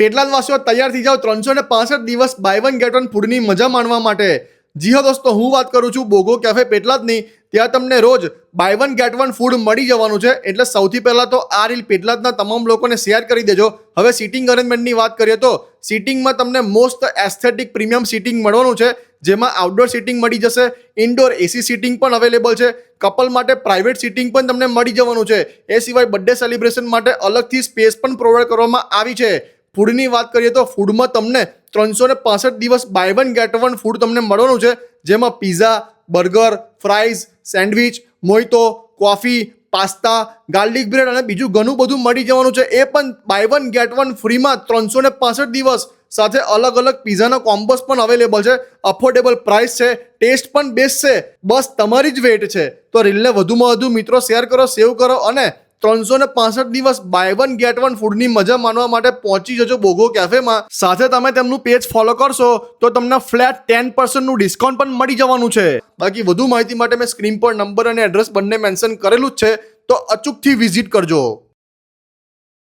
પેટલાદવાસીઓ તૈયાર થઈ જાઓ 365 દિવસ બાય વન ગેટ વન ફૂડની મજા માણવા માટે। જી હા દોસ્તો, હું વાત કરું છું બોગો કેફે પેટલાદની। ત્યાં તમને રોજ buy one get one food મળી જવાનું છે। એટલે સૌથી પહેલાં તો આ રીલ પેટલાદના તમામ લોકોને શેર કરી દેજો। હવે સિટિંગ અરેન્જમેન્ટની વાત કરીએ તો સિટિંગમાં તમને મોસ્ટ એસ્થેટિક પ્રીમિયમ સિટિંગ મળવાનું છે, જેમાં આઉટડોર સિટિંગ મળી જશે, ઇન્ડોર એસી સિટિંગ પણ અવેલેબલ છે, કપલ માટે પ્રાઇવેટ સિટિંગ પણ તમને મળી જવાનું છે। એ સિવાય બર્થડે સેલિબ્રેશન માટે અલગથી સ્પેસ પણ પ્રોવાઈડ કરવામાં આવી છે। ફૂડની વાત કરીએ તો ફૂડમાં તમને 365 દિવસ buy one get one food તમને મળવાનું છે, જેમાં pizza, burger, fries, sandwich, mojito, coffee, pasta, garlic bread અને બીજું ઘણું બધું મળી જવાનું છે। એ પણ બાય વન ગેટ વન ફ્રીમાં 365 દિવસ। સાથે અલગ અલગ પિઝાના કોમ્બોસ પણ અવેલેબલ છે, અફોર્ડેબલ પ્રાઇસ છે, ટેસ્ટ પણ બેસ્ટ છે। બસ તમારી જ વેટ છે। તો રીલને વધુમાં વધુ મિત્રો શેર કરો, સેવ કરો અને 365 દિવસ બાય વન ગેટ વન ફૂડની મજા માણવા માટે પહોંચી જજો બોગો કેફેમાં। સાથે તમે તેમનું પેજ ફોલો કરશો તો તમને ફ્લેટ 10% ડિસ્કાઉન્ટ પણ મળી જવાનું છે। બાકી વધુ માહિતી માટે મેં સ્ક્રીન પર નંબર અને એડ્રેસ બંને મેન્શન કરેલું જ છે, તો અચૂકથી વિઝિટ કરજો।